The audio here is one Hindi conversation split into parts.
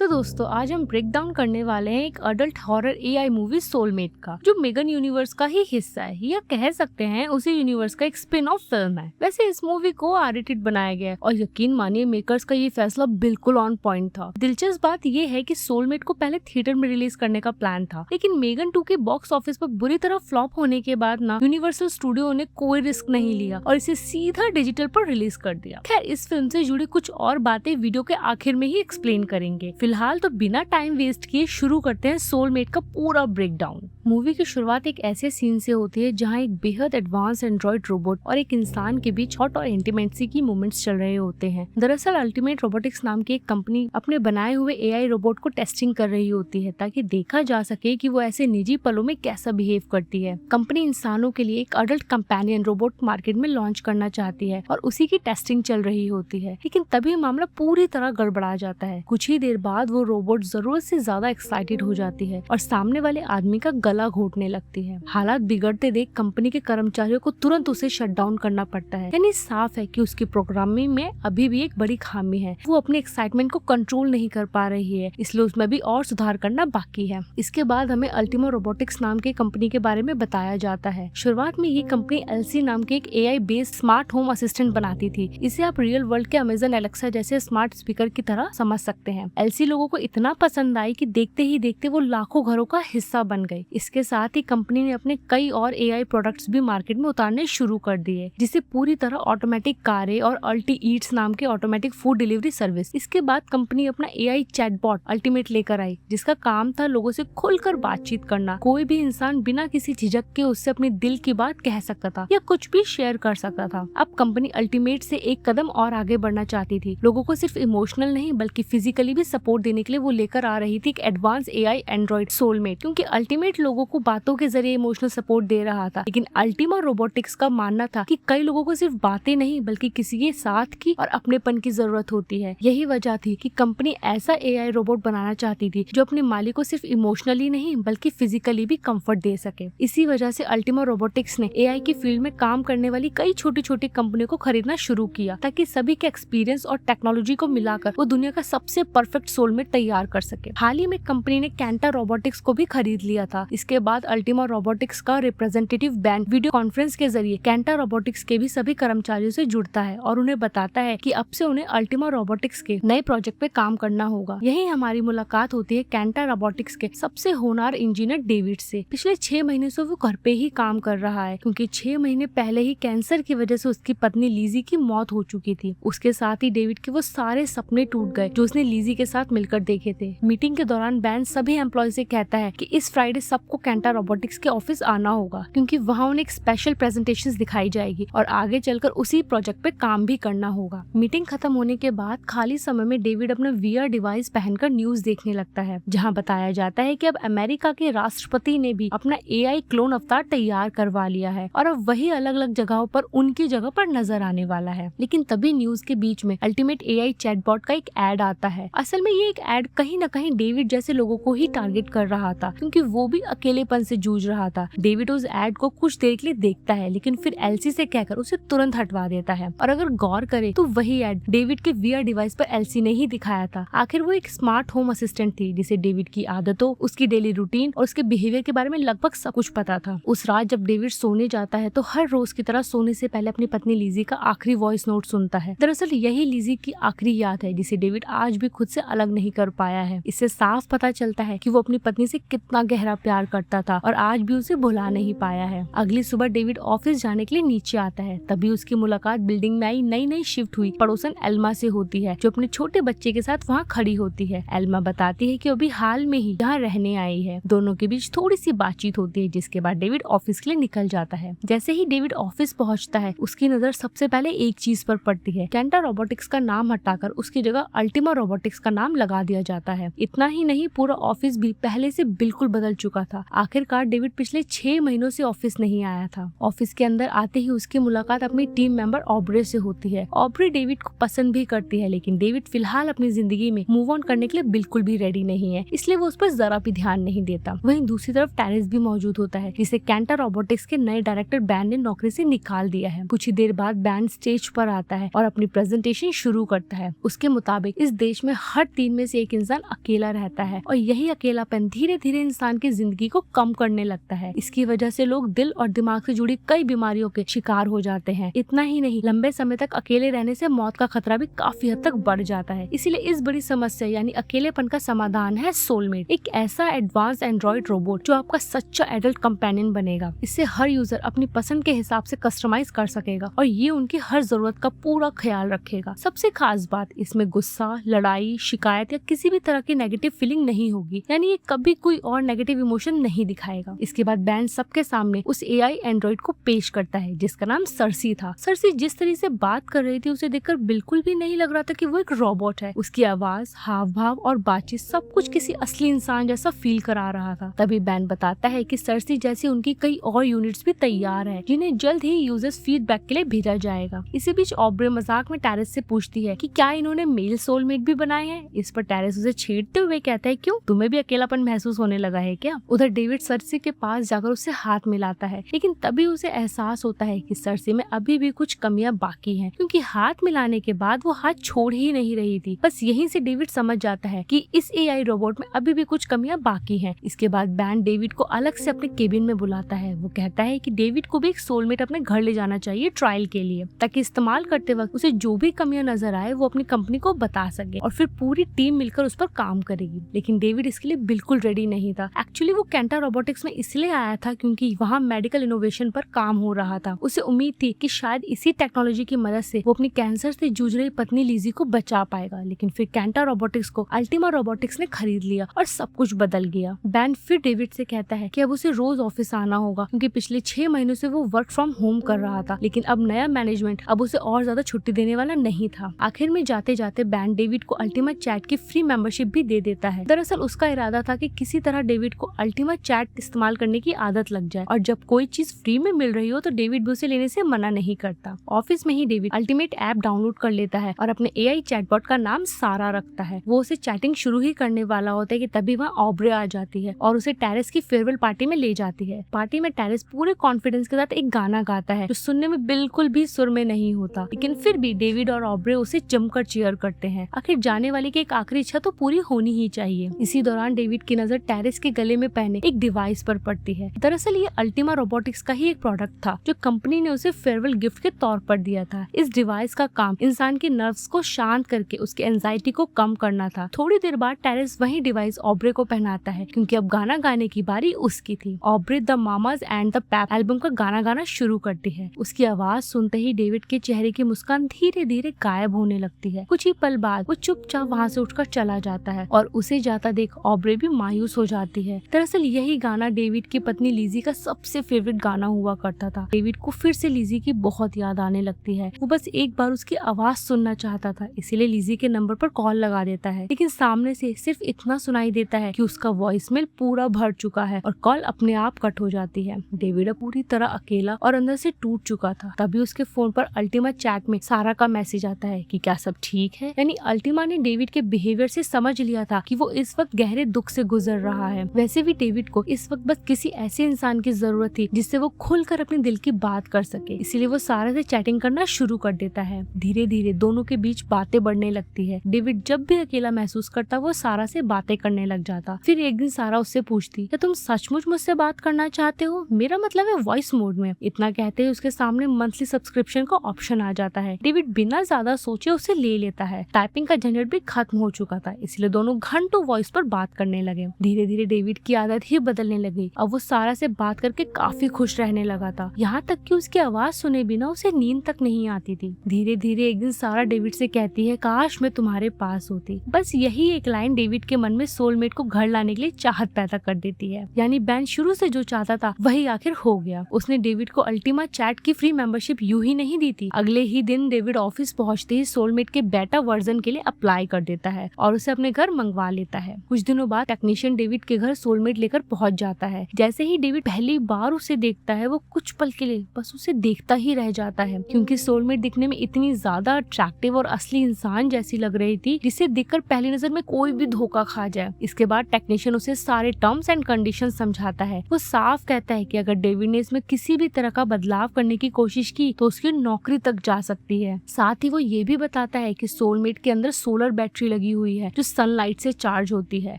तो दोस्तों आज हम ब्रेक डाउन करने वाले हैं एक adult horror AI movie soulmate का, जो मेगन यूनिवर्स का ही हिस्सा है या कह सकते हैं उसी यूनिवर्स का एक स्पिन ऑफ फिल्म है। वैसे इस मूवी को R-rated बनाया गया है और यकीन मानिए मेकर्स का ये फैसला बिल्कुल ऑन पॉइंट था। दिलचस्प बात ये है कि सोलमेट को पहले थिएटर में रिलीज करने का प्लान था, लेकिन मेगन 2 के बॉक्स ऑफिस पर बुरी तरह फ्लॉप होने के बाद ना यूनिवर्सल स्टूडियो ने कोई रिस्क नहीं लिया और इसे सीधा डिजिटल पर रिलीज कर दिया। खैर इस फिल्म से जुड़ी कुछ और बातें वीडियो के आखिर में ही एक्सप्लेन करेंगे। फिलहाल तो बिना टाइम वेस्ट किए शुरू करते हैं सोलमेट का पूरा ब्रेकडाउन। मूवी की शुरुआत एक ऐसे सीन से होती है जहां एक बेहद एडवांस एंड्रॉइड रोबोट और एक इंसान के बीच हॉट और इंटीमेसी की मोमेंट्स चल रहे होते हैं। दरअसल अल्टीमेट रोबोटिक्स नाम की एक कंपनी अपने बनाए हुए एआई रोबोट को टेस्टिंग कर रही होती है ताकि देखा जा सके कि वो ऐसे निजी पलों में कैसा बिहेव करती है। कंपनी इंसानों के लिए एक अडल्ट कंपेनियन रोबोट मार्केट में लॉन्च करना चाहती है और उसी की टेस्टिंग चल रही होती है, लेकिन तभी मामला पूरी तरह गड़बड़ा जाता है। कुछ ही देर बाद वो रोबोट जरूरत से ज्यादा एक्साइटेड हो जाती है और सामने वाले आदमी का गला घोटने लगती है। हालात बिगड़ते देख कंपनी के कर्मचारियों को तुरंत उसे शट डाउन करना पड़ता है। यानी साफ है कि उसकी प्रोग्रामिंग में अभी भी एक बड़ी खामी है। वो अपने एक्साइटमेंट को कंट्रोल नहीं कर पा रही है, इसलिए उसमें भी और सुधार करना बाकी है। इसके बाद हमें अल्टीमा रोबोटिक्स नाम की कंपनी के बारे में बताया जाता है। शुरुआत में ये कंपनी एलसी नाम के एक AI based smart home assistant बनाती थी। इसे आप रियल वर्ल्ड के अमेजन एलेक्सा जैसे स्मार्ट स्पीकर की तरह समझ सकते हैं। एलसी लोगों को इतना पसंद आई कि देखते ही देखते वो लाखों घरों का हिस्सा बन गई। इसके साथ ही कंपनी ने अपने कई और एआई प्रोडक्ट्स भी मार्केट में उतारने शुरू कर दिए, जिसे पूरी तरह ऑटोमेटिक कारें और अल्टी ईट्स नाम के ऑटोमेटिक फूड डिलीवरी सर्विस। इसके बाद कंपनी अपना एआई चैटबॉट अल्टीमेट लेकर आई, जिसका काम था लोगों से खुलकर बातचीत करना। कोई भी इंसान बिना किसी झिझक के उससे अपने दिल की बात कह सकता था या कुछ भी शेयर कर सकता था। अब कंपनी अल्टीमेट से एक कदम और आगे बढ़ना चाहती थी। लोगों को सिर्फ इमोशनल नहीं बल्कि फिजिकली भी सपोर्ट देने के लिए वो लेकर आ रही थी एक एडवांस एआई एंड्रॉइड सोलमेट। क्योंकि अल्टीमेट लोगों को बातों के जरिए इमोशनल सपोर्ट दे रहा था, लेकिन अल्टीमा रोबोटिक्स का मानना था कि कई लोगों को सिर्फ बातें नहीं बल्कि किसी के साथ की और अपनेपन की जरूरत होती है। यही वजह थी कि कंपनी ऐसा एआई रोबोट बनाना चाहती थी जो अपने मालिक को सिर्फ इमोशनली नहीं बल्कि फिजिकली भी कंफर्ट दे सके। इसी वजह से अल्टीमा रोबोटिक्स ने एआई की फील्ड में काम करने वाली कई छोटी छोटी कंपनियों को खरीदना शुरू किया, ताकि सभी के एक्सपीरियंस और टेक्नोलॉजी को मिलाकर वो दुनिया का सबसे परफेक्ट सोलमेट तैयार कर सके। हाल ही में कंपनी ने कैंटा रोबोटिक्स को भी खरीद लिया था। इसके बाद अल्टीमा रोबोटिक्स का रिप्रेजेंटेटिव बैंड वीडियो कॉन्फ्रेंस के जरिए कैंटा रोबोटिक्स के भी सभी कर्मचारियों से जुड़ता है और उन्हें बताता है कि अब से उन्हें अल्टीमा रोबोटिक्स के नए प्रोजेक्ट पे काम करना होगा। यही हमारी मुलाकात होती है कैंटा रोबोटिक्स के सबसे होनहार इंजीनियर डेविड से। पिछले 6 महीने से वो घर पे ही काम कर रहा है, क्योंकि 6 महीने पहले ही कैंसर की वजह से उसकी पत्नी लीजी की मौत हो चुकी थी। उसके साथ ही डेविड के वो सारे सपने टूट गए जो उसने लीजी के साथ मिलकर देखे थे। मीटिंग के दौरान बैंड सभी एम्प्लॉय से कहता है कि इस फ्राइडे सबको कैंटा रोबोटिक्स के ऑफिस आना होगा, क्योंकि वहाँ उन्हें एक स्पेशल प्रेजेंटेशन दिखाई जाएगी और आगे चलकर उसी प्रोजेक्ट पे काम भी करना होगा। मीटिंग खत्म होने के बाद खाली समय में डेविड अपना VR डिवाइस पहनकर न्यूज देखने लगता है, जहाँ बताया जाता है कि अब अमेरिका के राष्ट्रपति ने भी अपना एआई क्लोन अवतार तैयार करवा लिया है और अब वही अलग अलग जगहों पर उनकी जगह पर नजर आने वाला है। लेकिन तभी न्यूज के बीच में अल्टीमेट एआई चैटबॉट का एक एड आता है। असल में ये एक एड कहीं न कहीं डेविड जैसे लोगों को ही टारगेट कर रहा था, क्योंकि वो भी अकेलेपन से जूझ रहा था। डेविड उस एड को कुछ देर के लिए देखता है, लेकिन फिर एलसी से कहकर उसे तुरंत हटवा देता है। और अगर गौर करे तो वही एड डेविड के VR डिवाइस पर एलसी ने ही दिखाया था। आखिर वो एक स्मार्ट होम असिस्टेंट थी जिसे डेविड की आदतों, उसकी डेली रूटीन और उसके बिहेवियर के बारे में लगभग सब कुछ पता था। उस रात जब डेविड सोने जाता है तो हर रोज की तरह सोने से पहले अपनी पत्नी लीजी का आखिरी वॉइस नोट सुनता है। दरअसल यही लीजी की आखिरी याद है जिसे डेविड आज भी खुद से अलग नहीं कर पाया है। इससे साफ पता चलता है कि वो अपनी पत्नी से कितना गहरा प्यार करता था और आज भी उसे भुला नहीं पाया है। अगली सुबह डेविड ऑफिस जाने के लिए नीचे आता है, तभी उसकी मुलाकात बिल्डिंग में आई नई शिफ्ट हुई पड़ोसन एल्मा से होती है, जो अपने छोटे बच्चे के साथ वहाँ खड़ी होती है। एल्मा बताती है कि अभी हाल में ही यहाँ रहने आई है। दोनों के बीच थोड़ी सी बातचीत होती है, जिसके बाद डेविड ऑफिस के लिए निकल जाता है। जैसे ही डेविड ऑफिस पहुँचता है उसकी नजर सबसे पहले एक चीज पर पड़ती है। कैंटा रोबोटिक्स का नाम हटाकर उसकी जगह अल्टीमा रोबोटिक्स का नाम लगा दिया जाता है। इतना ही नहीं, पूरा ऑफिस भी पहले से बिल्कुल बदल चुका था। आखिरकार डेविड पिछले 6 महीनों से ऑफिस नहीं आया था। ऑफिस के अंदर आते ही उसकी मुलाकात अपनी टीम मेंबर ऑब्रे से होती है। ऑब्रे डेविड को पसंद भी करती है, लेकिन डेविड फिलहाल अपनी जिंदगी में मूव ऑन करने के लिए बिल्कुल भी रेडी नहीं है, इसलिए वो उस पर जरा भी ध्यान नहीं देता। वहीं दूसरी तरफ टेरेस भी मौजूद होता है, जिसे कैंटा रोबोटिक्स के नए डायरेक्टर बैंड ने नौकरी से निकाल दिया है। कुछ ही देर बाद बैंड स्टेज पर आता है और अपनी प्रेजेंटेशन शुरू करता है। उसके मुताबिक इस देश में हर 3 में से एक इंसान अकेला रहता है और यही अकेलापन धीरे धीरे इंसान की जिंदगी को कम करने लगता है। इसकी वजह से लोग दिल और दिमाग से जुड़ी कई बीमारियों के शिकार हो जाते हैं। इतना ही नहीं, लंबे समय तक अकेले रहने से मौत का खतरा भी काफी हद तक बढ़ जाता है। इसीलिए इस बड़ी समस्या यानी अकेलेपन का समाधान है सोलमेट, एक ऐसा एडवांस एंड्रॉइड रोबोट जो आपका सच्चा एडल्ट कंपेनियन बनेगा। इससे हर यूजर अपनी पसंद के हिसाब से कस्टमाइज कर सकेगा और ये उनकी हर जरूरत का पूरा ख्याल रखेगा। सबसे खास बात, इसमें गुस्सा, लड़ाई, शिकायत या किसी भी तरह की नेगेटिव फीलिंग नहीं होगी, यानी ये कभी कोई और नेगेटिव इमोशन नहीं दिखाएगा। इसके बाद बैंड सबके सामने उस एआई एंड्रॉइड को पेश करता है जिसका नाम सर्सी था। सर्सी जिस तरह से बात कर रही थी उसे देखकर बिल्कुल भी नहीं लग रहा था कि वो एक रोबोट है। उसकी आवाज, हाव भाव और बातचीत सब कुछ किसी असली इंसान जैसा फील करा रहा था। तभी बैंड बताता है कि सर्सी जैसी उनकी कई और यूनिट्स भी तैयार है जिन्हें जल्द ही यूजर्स फीडबैक के लिए भेजा जाएगा। इसी बीच ऑब्रे मजाक में टेरेस से पूछती है कि क्या इन्होंने मेल सोलमेट भी बनाए हैं। इस पर टेरेस उसे छेड़ते हुए कहता है, क्यों, तुम्हें भी अकेलापन महसूस होने लगा है क्या? उधर डेविड सर्सी के पास जाकर उससे हाथ मिलाता है, लेकिन तभी उसे एहसास होता है कि सर्सी में अभी भी कुछ कमियां बाकी हैं, क्योंकि हाथ मिलाने के बाद वो हाथ छोड़ ही नहीं रही थी। बस यहीं से डेविड समझ जाता है कि इस एआई रोबोट में अभी भी कुछ कमियां बाकी हैं। इसके बाद बैंड डेविड को अलग से अपने केबिन में बुलाता है। वो कहता है कि डेविड को भी एक सोलमेट अपने घर ले जाना चाहिए ट्रायल के लिए, ताकि इस्तेमाल करते वक्त उसे जो भी कमियां नजर आए वो अपनी कंपनी को बता सके और फिर पूरी टीम मिलकर उस पर काम करेगी। लेकिन डेविड इसके लिए बिल्कुल रेडी नहीं था। एक्चुअली वो कैंटा रोबोटिक्स में इसलिए आया था क्योंकि वहाँ मेडिकल इनोवेशन पर काम हो रहा था। उसे उम्मीद थी कि शायद इसी टेक्नोलॉजी की मदद से वो अपनी कैंसर से जूझ रही पत्नी लिजी को बचा पाएगा। लेकिन फिर कैंटा रोबोटिक्स को अल्टीमा रोबोटिक्स ने खरीद लिया और सब कुछ बदल गया। बैंड फिर डेविड से कहता है कि अब उसे रोज ऑफिस आना होगा क्योंकि पिछले 6 महीनों से वो वर्क फ्रॉम होम कर रहा था। लेकिन अब नया मैनेजमेंट अब उसे और ज्यादा छुट्टी देने वाला नहीं था। आखिर में जाते जाते बैंड डेविड को अल्टीमा चैट की फ्री मेंबरशिप भी दे देता है। दरअसल उसका इरादा था कि किसी तरह डेविड को अल्टीमा चैट इस्तेमाल करने की आदत लग जाए और जब कोई चीज फ्री में मिल रही हो तो डेविड भी उसे लेने से मना नहीं करता। ऑफिस में ही डेविड अल्टीमेट ऐप डाउनलोड कर लेता है और अपने एआई चैटबॉट का नाम सारा रखता है। वो उसे चैटिंग शुरू ही करने वाला होता है कि तभी वहाँ ऑब्रे आ जाती है और उसे टेरेस की फेयरवेल पार्टी में ले जाती है। पार्टी में टेरेस पूरे कॉन्फिडेंस के साथ एक गाना गाता है जो सुनने में बिल्कुल भी सुर में नहीं होता, लेकिन फिर भी डेविड और ऑब्रे उसे जमकर चीयर करते हैं। आखिर जाने वाली की एक आखिरी इच्छा तो पूरी होनी ही चाहिए। इसी दौरान डेविड की नजर टेरेस के गले में पहने एक डिवाइस पर पड़ती है। दरअसल ये अल्टीमा रोबोटिक्स का ही एक प्रोडक्ट था जो कंपनी ने उसे फेयरवेल गिफ्ट के तौर पर दिया था। इस डिवाइस का काम इंसान के नर्व्स को शांत करके उसके एंजाइटी को कम करना था। थोड़ी देर बाद टेरेस वही डिवाइस ऑब्रे को पहनाता है क्योंकि अब गाना गाने की बारी उसकी थी। Aubrey the Mamas and the Pap album का गाना गाना शुरू करती है। उसकी आवाज सुनते ही डेविड के चेहरे की मुस्कान धीरे धीरे गायब होने लगती है। कुछ ही पल बाद वो चुपचाप वहाँ से उठकर चला जाता है और उसे जाता देख ऑब्रे भी मायूस हो जाती है। दरअसल यही गाना डेविड की पत्नी लिजी का सबसे फेवरेट गाना हुआ करता था। डेविड को फिर से लिजी की बहुत याद आने लगती है। वो बस एक बार उसकी आवाज सुनना चाहता था, इसीलिए लिजी के नंबर पर कॉल लगा देता है। लेकिन सामने से सिर्फ इतना सुनाई देता है कि उसका वॉइसमेल पूरा भर चुका है और कॉल अपने आप कट हो जाती है। डेविड पूरी तरह अकेला और अंदर से टूट चुका था। तभी उसके फोन पर अल्टीमा चैट में सारा का मैसेज आता है कि क्या सब ठीक है। यानी अल्टीमा ने डेविड के बिहेवियर से समझ लिया था कि वो इस वक्त गहरे दुख से गुजर रहा है। वैसे भी डेविड को इस वक्त बस किसी ऐसे इंसान की जरूरत थी जिससे वो खुलकर अपने दिल की बात कर सके। इसीलिए वो सारा से चैटिंग करना शुरू कर देता है। धीरे धीरे दोनों के बीच बातें बढ़ने लगती है। डेविड जब भी अकेला महसूस करता वो सारा से बातें करने लग जाता। फिर एक दिन सारा उससे पूछती, क्या तुम सचमुच मुझसे बात करना चाहते हो? मेरा मतलब है वॉइस मोड में। इतना कहते ही उसके सामने मंथली सब्सक्रिप्शन का ऑप्शन आ जाता है। डेविड बिना ज्यादा सोचे उसे ले लेता है। टाइपिंग का झंझट भी खत्म हो चुका था, इसलिए दोनों घंटों वॉइस पर बात करने लगे। धीरे धीरे डेविड की आदत ही बदलने लगी। अब वो सारा से बात करके काफी खुश रहने लगा था, यहाँ तक कि उसकी आवाज सुने बिना उसे नींद तक नहीं आती थी। धीरे धीरे एक दिन सारा डेविड से कहती है, काश मैं तुम्हारे पास होती। बस यही एक लाइन डेविड के मन में सोलमेट को घर लाने के लिए चाहत पैदा कर देती है। यानी बैंड शुरू से जो चाहता था वही आखिर हो गया। उसने डेविड को अल्टीमा चैट की फ्री मेंबरशिप यूं ही नहीं दी थी। अगले ही दिन डेविड ऑफिस पहुंचते ही सोलमेट के बेटा वर्जन के लिए अप्लाई कर देता है और उसे अपने घर मंगवा लेता है। कुछ दिनों बाद टेक्नीशियन डेविड के घर सोलमेट लेकर पहुंच जाता है। जैसे ही डेविड पहली बार उसे देखता है वो कुछ पल के लिए बस उसे देखता ही रह जाता है, क्योंकि सोलमेट दिखने में इतनी ज्यादा अट्रैक्टिव और असली इंसान जैसी लग रही थी जिसे देखकर पहली नजर में कोई भी धोखा खा जाए। इसके बाद टेक्नीशियन उसे सारे टर्म्स एंड कंडीशन समझाता है। वो साफ कहता है कि अगर डेविड ने इसमें किसी भी तरह का बदलाव करने की कोशिश की तो उसकी नौकरी तक जा सकती है। साथ ही वो ये भी बताता है कि सोलमेट के अंदर सोलर बैटरी लगी हुई है जो सनलाइट से चार्ज होती है।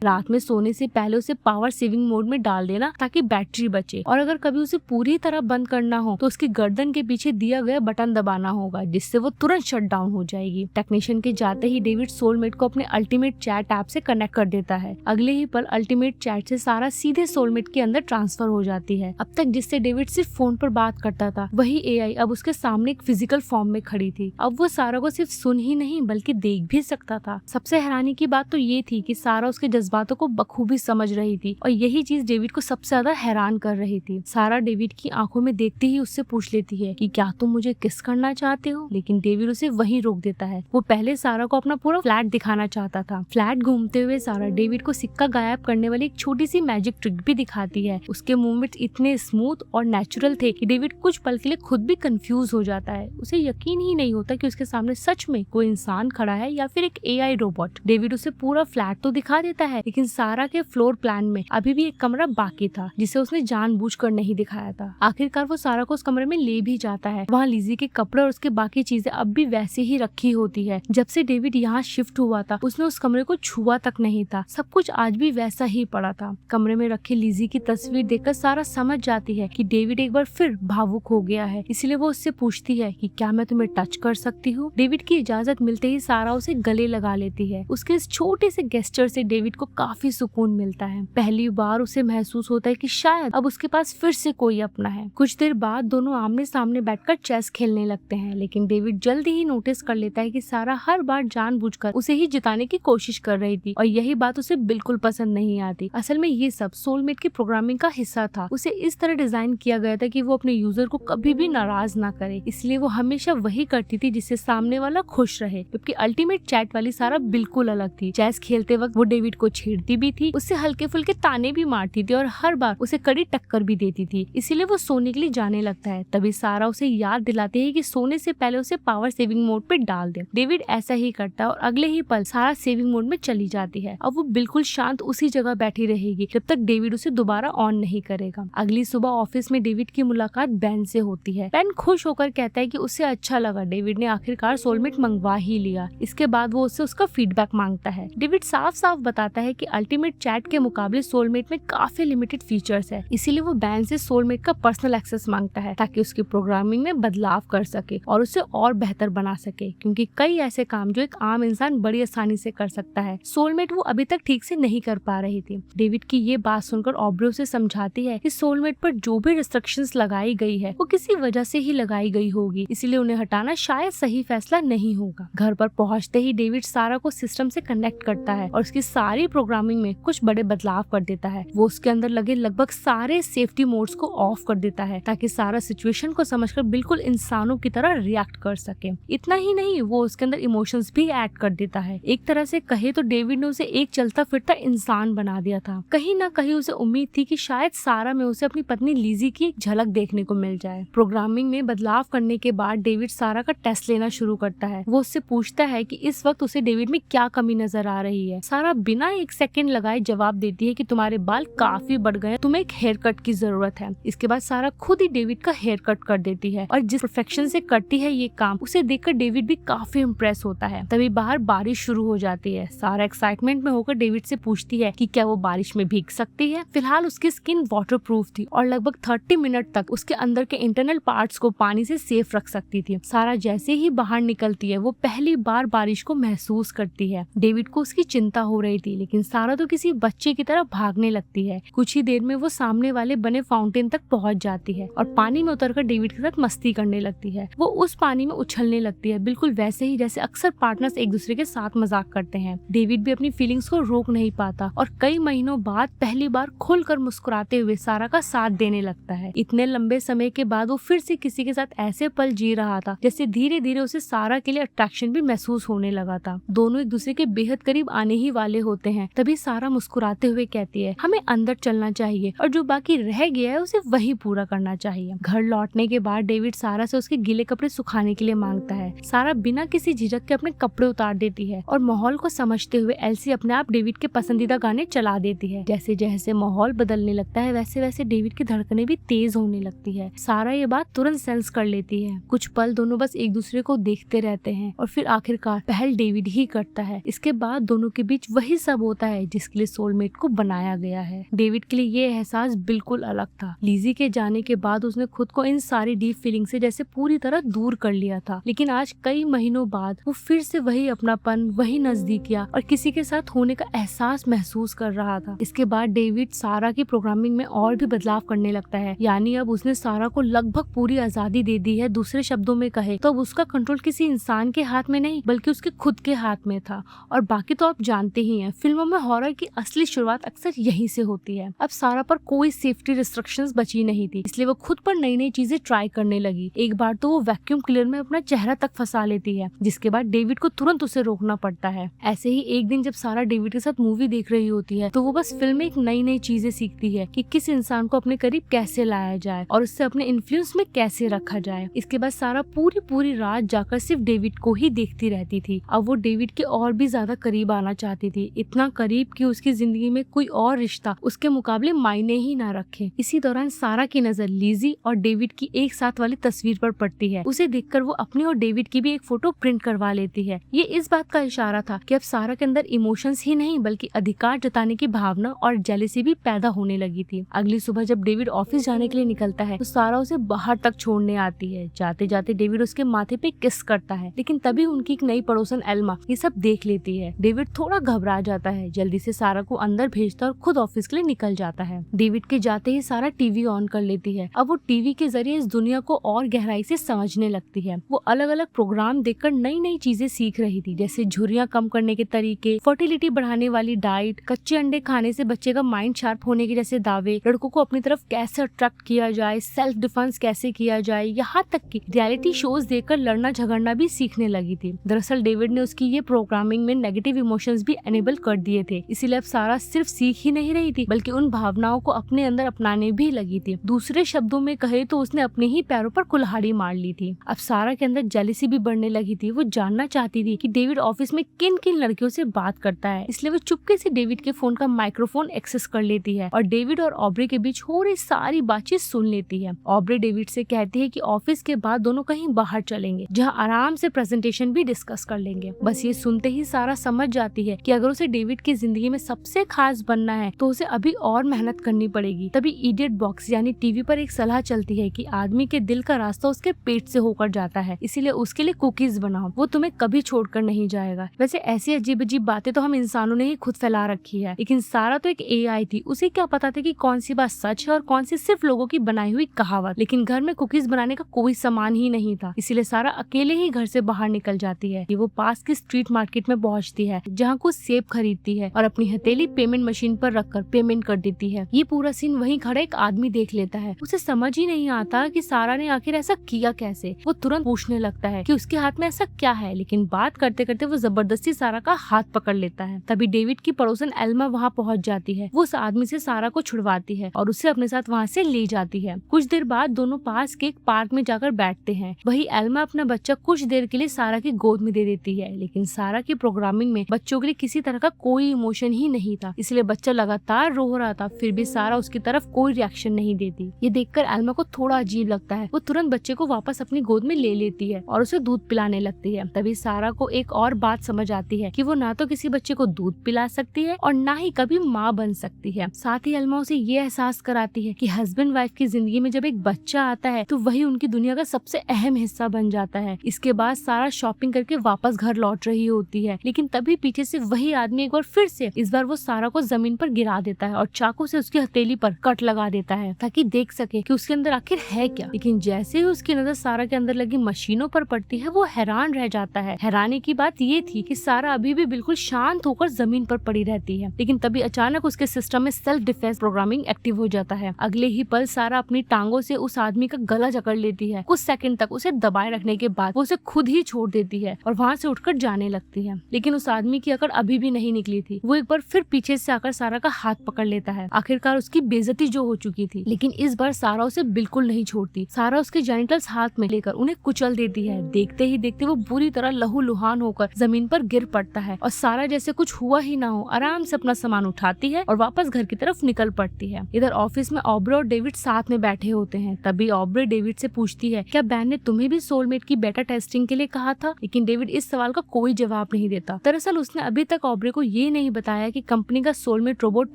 रात में सोने से पहले उसे पावर सेविंग मोड में डाल देना ताकि बैटरी बचे, और अगर कभी उसे पूरी तरह बंद करना हो तो उसकी गर्दन के पीछे दिया गया बटन दबाना होगा, जिससे वो तुरंत शट डाउन हो जाएगी। टेक्नीशियन के जाते ही डेविड सोलमेट को अपने अल्टीमेट चैट ऐप से कनेक्ट कर देता है। अगले ही पल अल्टीमेट चैट से सारा सीधे सोलमेट के अंदर ट्रांसफर हो जाती है। अब तक जिससे डेविड सिर्फ फोन पर बात करता था, वही एआई अब उसके सामने एक फिजिकल फॉर्म में खड़ी थी। अब वो सारा को सिर्फ सुन ही नहीं बल्कि देख भी सकता था। सबसे हैरानी की बात तो ये थी कि सारा उसके जज्बातों को बखूबी समझ रही थी, और यही चीज डेविड को सबसे ज्यादा हैरान कर रही थी। सारा डेविड की आंखों में देखते ही उससे पूछ लेती है कि क्या तुम मुझे किस करना चाहते हो, लेकिन डेविड उसे वहीं रोक देता है। वो पहले सारा को अपना पूरा फ्लैट दिखाना चाहता था। फ्लैट घूमते हुए सारा डेविड को सिक्का गायब करने वाली एक छोटी सी मैजिक ट्रिक भी दिखाती है। उसके मूवमेंट्स इतने स्मूथ और नेचुरल थे कि डेविड कुछ पल के लिए खुद भी कंफ्यूज हो जाता है। उसे यकीन ही नहीं होता कि उसके सामने सच में कोई इंसान खड़ा है या फिर एक एआई रोबोट। डेविड उसे पूरा फ्लैट तो दिखा देता है, लेकिन सारा के फ्लोर प्लान में अभी भी एक कमरा बाकी था जिसे उसने जानबूझकर नहीं दिखाया था। आखिरकार वो सारा को उस कमरे में ले भी जाता है। वहाँ लिज़ी के कपड़े और उसके बाकी चीजें अब भी वैसे ही रखी होती है। जब से डेविड यहाँ शिफ्ट हुआ था उसने उस कमरे को छुआ तक नहीं था। सब कुछ आज भी वैसा ही पड़ा था। कमरे में रखी लिज़ी की तस्वीर देखकर सारा समझ जाती है कि डेविड एक बार फिर भावुक हो गया है, इसलिए वो उससे पूछती है कि क्या मैं तुम्हें टच कर सकती हूँ। डेविड की इजाजत मिलते ही सारा उसे गले लगा लेती है। उसके इस छोटे से गेस्चर से डेविड को काफी सुकून मिलता है। पहली बार उसे महसूस होता है कि शायद अब उसके पास फिर से कोई अपना है। कुछ देर बाद दोनों आमने सामने बैठकर चेस खेलने लगते हैं, लेकिन डेविड जल्दी ही नोटिस कर लेता है कि सारा हर बार जानबूझकर उसे ही जिताने की कोशिश कर रही थी, और यही बात उसे बिल्कुल पसंद नहीं आती। असल में ये सब सोलमेट की प्रोग्रामिंग का हिस्सा था। उसे इस तरह डिजाइन किया गया था कि वो अपने यूजर को कभी भी नाराज ना करे, इसलिए वो हमेशा वही करती थी जिससे सामने वाला खुश रहे। जबकि अल्टीमेट चैट वाली सारा बिल्कुल अलग थी। चेस खेलते वक्त वो डेविड को छेड़ती भी थी, उससे हल्के फुल्के ताने भी मारती थी और हर बार उसे कड़ी टक्कर भी देती थी। इसीलिए वो सोने के लिए जाने लगता है। तभी सारा उसे याद दिलाती है कि सोने से पहले उसे पावर सेविंग मोड पे डाल दे। डेविड ऐसा ही करता है और अगले ही पल सारा सेविंग मोड में चली जाती है। अब वो बिल्कुल शांत उसी जगह बैठी रहेगी जब तक डेविड उसे दोबारा ऑन नहीं करेगा। अगली सुबह ऑफिस में डेविड की मुलाकात बेन से होती है। बेन खुश होकर कहता है कि उसे अच्छा लगा, डेविड ने आखिरकार सोलमेट मंगवा ही लिया। इसके बाद वो उससे उसका फीडबैक मांगता है। डेविड साफ साफ बताता है कि अल्टीमेट चैट के मुकाबले सोलमेट में काफी लिमिटेड फीचर्स है, इसीलिए वो बेन से सोलमेट का पर्सनल एक्सेस मांगता है ताकि उसकी प्रोग्रामिंग में बदलाव कर सके और उसे और बेहतर बना सके, क्योंकि कई ऐसे काम जो एक आम इंसान बड़ी आसानी से कर सकता है, सोलमेट वो अभी तक ठीक से नहीं कर पा रही थी। डेविड की ये बात सुनकर ऑब्रे उसे समझाती है कि सोलमेट पर जो भी रिस्ट्रिक्शंस लगाई गई है वो किसी वजह से ही लगाई गई होगी, इसीलिए उन्हें हटाना शायद सही फैसला नहीं होगा। घर पर पहुंचते ही डेविड सारा को सिस्टम से कनेक्ट करता है और उसकी सारी प्रोग्रामिंग में कुछ बड़े बदलाव कर देता है। वो उसके अंदर लगे लगभग सारे सेफ्टी मोड्स को ऑफ कर देता है ताकि सारा सिचुएशन को समझकर बिल्कुल इंसानों की तरह रिएक्ट कर सके। इतना ही नहीं, वो उसके अंदर इमोशंस भी ऐड कर देता है। एक तरह से कहे तो डेविड ने उसे एक चलता फिरता इंसान बना दिया था। कहीं ना कहीं उसे उम्मीद थी कि शायद सारा में उसे अपनी पत्नी लिज़ी की एक झलक देखने को मिल जाए। प्रोग्रामिंग में बदलाव करने के बाद डेविड सारा का टेस्ट लेना शुरू करता है। वो उससे पूछता है कि इस वक्त उसे डेविड में क्या कमी नजर आ रही है। सारा बिना एक सेकंड लगाए जवाब देती है कि तुम्हारे बाल काफी बढ़ गए, तुम्हें एक हेयर कट की जरूरत है। इसके बाद सारा खुद ही डेविड का हेयर कट कर देती है और जिस परफेक्शन से करती है ये काम उसे देखकर डेविड भी काफी इम्प्रेस होता है। तभी बाहर बारिश शुरू हो जाती है। सारा एक्साइटमेंट में होकर डेविड से पूछती है कि क्या वो बारिश में भीग सकती है। फिलहाल उसकी स्किन वाटरप्रूफ थी और लगभग 30 मिनट तक उसके अंदर के इंटरनल पार्ट्स को पानी से सेफ रख सकती थी। सारा जैसे ही बाहर निकलती है वो पहली बार बारिश को महसूस करती है। डेविड को उसकी चिंता हो रही थी, लेकिन सारा तो किसी बच्चे की तरह भागने लगती है। कुछ ही देर में वो सामने वाले बने फाउंटेन तक पहुंच जाती है और पानी में उतरकर डेविड के साथ मस्ती करने लगती है। वो उस पानी में उछलने लगती है, बिल्कुल वैसे ही जैसे अक्सर पार्टनर्स एक दूसरे के साथ मजाक करते हैं। डेविड भी अपनी फीलिंग्स को रोक नहीं पाता और कई महीनों बाद पहली बार खुलकर मुस्कुराते हुए सारा का साथ देने लगता है। इतने लंबे समय के बाद वो फिर से किसी के साथ ऐसे पल जी रहा था जैसे धीरे धीरे उसे सारा के लिए अट्रैक्शन भी महसूस होने लगा था। दोनों एक दूसरे के बेहद करीब आने ही वाले होते हैं। तभी सारा मुस्कुराते हुए कहती है, हमें अंदर चलना चाहिए और जो बाकी रह गया है उसे वही पूरा करना चाहिए। घर लौटने के बाद डेविड सारा से उसके गीले कपड़े सुखाने के लिए मांगता है। सारा बिना किसी झिझक के अपने कपड़े उतार देती है और माहौल को समझते हुए एल्सी अपने आप डेविड के पसंदीदा गाने चला देती है। जैसे जैसे माहौल बदलने लगता है वैसे वैसे डेविड की धड़कनें भी तेज होने लगती है। सारा ये बात तुरंत सेंस कर लेती है। कुछ पल दोनों बस एक दूसरे को देखते रहते हैं और फिर आखिरकार पहल डेविड ही करता करता है। इसके बाद दोनों के बीच वही सब होता है जिसके लिए सोलमेट को बनाया गया है। डेविड के लिए ये एहसास बिल्कुल अलग था। लिजी के जाने के बाद उसने खुद को इन सारी डीप फीलिंग से जैसे पूरी तरह दूर कर लिया था, लेकिन आज कई महीनों बाद वो फिर से वही अपनापन, वही नजदीकियां और किसी के साथ होने का एहसास महसूस कर रहा था। इसके बाद डेविड सारा की प्रोग्रामिंग में और भी बदलाव करने लगता है, यानी अब उसने सारा को लगभग पूरी आजादी दे दी है। दूसरे शब्दों में कहे तो अब उसका कंट्रोल किसी इंसान के हाथ में नहीं बल्कि उसके खुद के हाथ में था। और बाकी तो आप जानते ही हैं, फिल्मों में हॉरर की असली शुरुआत अक्सर यहीं से होती है। अब सारा पर कोई सेफ्टी रिस्ट्रिक्शंस बची नहीं थी, इसलिए वो खुद पर नई नई चीजें ट्राई करने लगी। एक बार तो वो वैक्यूम क्लीनर में अपना चेहरा तक फंसा लेती है, जिसके बाद डेविड को तुरंत उसे रोकना पड़ता है। ऐसे ही एक दिन जब सारा डेविड के साथ मूवी देख रही होती है तो वो बस फिल्म में एक नई नई चीजें सीखती है कि किस इंसान को अपने करीब कैसे लाया जाए और उससे अपने इन्फ्लुएंस में कैसे रखा जाए। इसके बाद सारा पूरी रात जाकर सिर्फ डेविड को ही देखती रहती थी। अब वो डेविड के और भी ज्यादा करीब आना चाहती थी, इतना करीब कि उसकी जिंदगी में कोई और रिश्ता उसके मुकाबले मायने ही ना रखे। इसी दौरान सारा की नजर लिजी और डेविड की एक साथ वाली तस्वीर पर पड़ती है। उसे देखकर वो अपनी और डेविड की भी एक फोटो प्रिंट करवा लेती है। ये इस बात का इशारा था कि अब सारा के अंदर इमोशंस ही नहीं बल्कि अधिकार जताने की भावना और जेलसी भी पैदा होने लगी थी। अगली सुबह जब डेविड ऑफिस जाने के लिए निकलता है तो सारा उसे बाहर तक छोड़ने आती है। जाते जाते डेविड उसके माथे पे किस करता है, लेकिन तभी उनकी एक नई पड़ोसन एल्मा ये सब देख लेती है। डेविड थोड़ा घबरा जाता है, जल्दी से सारा को अंदर भेजता और खुद ऑफिस के लिए निकल जाता है। डेविड के जाते ही सारा टीवी ऑन कर लेती है। अब वो टीवी के जरिए इस दुनिया को और गहराई से समझने लगती है। वो अलग अलग प्रोग्राम देखकर नई नई चीजें सीख रही थी, जैसे झुर्रियां कम करने के तरीके, फर्टिलिटी बढ़ाने वाली डाइट, कच्चे अंडे खाने से बच्चे का माइंड शार्प होने के जैसे दावे, लड़कों को अपनी तरफ कैसे अट्रैक्ट किया जाए, सेल्फ डिफेंस कैसे किया जाए, यहाँ तक कि रियलिटी शोज देखकर लड़ना झगड़ना भी सीखने लगी थी। दरअसल डेविड ने उसकी ये प्रोग्रामिंग में नेगेटिव इमोशंस भी एनेबल कर दिए थे, इसीलिए अब सारा सिर्फ सीख ही नहीं रही थी बल्कि उन भावनाओं को अपने अंदर अपनाने भी लगी थी। दूसरे शब्दों में कहे तो उसने अपने ही पैरों पर कुल्हाड़ी मार ली थी। अब सारा के अंदर जेलसी भी बढ़ने लगी थी। वो जानना चाहती थी कि डेविड ऑफिस में किन किन लड़कियों से बात करता है, इसलिए वो चुपके से डेविड के फोन का माइक्रोफोन एक्सेस कर लेती है और डेविड और ऑब्रे के बीच हो रही सारी बातचीत सुन लेती है। ऑब्रे डेविड से कहती है कि ऑफिस के बाद दोनों कहीं बाहर चलेंगे, जहां आराम से प्रेजेंटेशन भी डिस्कस कर लेंगे। बस ये सुनते ही सारा समझ जाती है कि अगर उसे डेविड की जिंदगी में सबसे खास बनना है तो उसे अभी और मेहनत करनी पड़ेगी। तभी इडियट बॉक्स यानी टीवी पर एक सलाह चलती है कि आदमी के दिल का रास्ता उसके पेट से होकर जाता है, इसीलिए उसके लिए कुकीज बनाओ, वो तुम्हें कभी छोड़कर नहीं जाएगा। वैसे ऐसी अजीब अजीब बातें तो हम इंसानों ने ही खुद फैला रखी है, लेकिन सारा तो एक एआई थी, उसे क्या पता था कि कौन सी बात सच है और कौन सी सिर्फ लोगों की बनाई हुई कहावत। लेकिन घर में कुकीज बनाने का कोई सामान ही नहीं था, इसीलिए सारा अकेले ही घर से बाहर निकल जाती है। वो पास की स्ट्रीट मार्केट में पहुंचती है, जहाँ कुछ सेब खरीदती है और अपनी हथेली पेमेंट मशीन पर रखकर पेमेंट कर देती है। ये पूरा सीन वहीं खड़ा एक आदमी देख लेता है। उसे समझ ही नहीं आता कि सारा ने आखिर ऐसा किया कैसे। वो तुरंत पूछने लगता है कि उसके हाथ में ऐसा क्या है, लेकिन बात करते करते वो जबरदस्ती सारा का हाथ पकड़ लेता है। तभी डेविड की पड़ोसन एल्मा वहाँ पहुँच जाती है। वो उस आदमी से सारा को छुड़वाती है और उसे अपने साथ वहाँ से ले जाती है। कुछ देर बाद दोनों पास के एक पार्क में जाकर बैठते हैं। वही एल्मा अपना बच्चा कुछ देर के लिए सारा की गोद में दे देती है, लेकिन सारा की प्रोग्रामिंग में बच्चों के लिए किसी तरह का कोई इमोशन ही नहीं था, इसलिए बच्चा लगातार रो रहा था, फिर भी सारा उसकी तरफ कोई रिएक्शन नहीं देती। ये देखकर एल्मा को थोड़ा अजीब लगता है। वो तुरंत बच्चे को वापस अपनी गोद में ले लेती है और उसे दूध पिलाने लगती है। तभी सारा को एक और बात समझ आती है कि वो ना तो किसी बच्चे को दूध पिला सकती है और ना ही कभी माँ बन सकती है। साथ ही एल्मा उसे ये एहसास कराती है कि हस्बैंड वाइफ की जिंदगी में जब एक बच्चा आता है तो वही उनकी दुनिया का सबसे अहम हिस्सा बन जाता है। इसके बाद सारा शॉपिंग करके वापस घर लौट रही होती है, लेकिन तभी पीछे से वही आदमी एक बार फिर से, इस बार वो सारा को जमीन पर गिरा देता है और चाकू से उसकी हथेली पर कट लगा देता है ताकि देख सके कि उसके अंदर आखिर है क्या। लेकिन जैसे ही उसकी नजर सारा के अंदर लगी मशीनों पर पड़ती है वो हैरान रह जाता है। हैरानी की बात ये थी कि सारा अभी भी बिल्कुल शांत होकर जमीन पर पड़ी रहती है, लेकिन तभी अचानक उसके सिस्टम में सेल्फ डिफेंस प्रोग्रामिंग एक्टिव हो जाता है। अगले ही पल सारा अपनी टांगों से उस आदमी का गला जकड़ लेती है। कुछ सेकंड तक उसे दबाए रखने के बाद वो उसे खुद ही छोड़ देती है और वहाँ से उठकर जाने लगती है। लेकिन उस आदमी की अकड़ अभी भी नहीं निकली थी। वो एक बार फिर पीछे से आकर सारा का हाथ पकड़ लेता है। आखिरकार उसकी बेइज्जती जो हो चुकी थी, लेकिन इस बार सारा उसे बिल्कुल नहीं छोड़ती। सारा उसके जेनिटल्स हाथ में लेकर उन्हें कुचल देती है। देखते ही देखते वो बुरी तरह लहूलुहान होकर जमीन पर गिर पड़ता है और सारा जैसे कुछ हुआ ही ना हो आराम से अपना सामान उठाती है और वापस घर की तरफ निकल पड़ती है। इधर ऑफिस में ऑब्रे और डेविड साथ में बैठे होते हैं। तभी ऑब्रे डेविड से पूछती है, क्या बैन ने तुम्हें भी सोलमेट की बेटा टेस्टिंग के लिए कहा था? लेकिन डेविड इस सवाल का कोई जवाब जवाब नहीं देता। दरअसल उसने अभी तक ऑब्रे को ये नहीं बताया कि कंपनी का सोलमेट रोबोट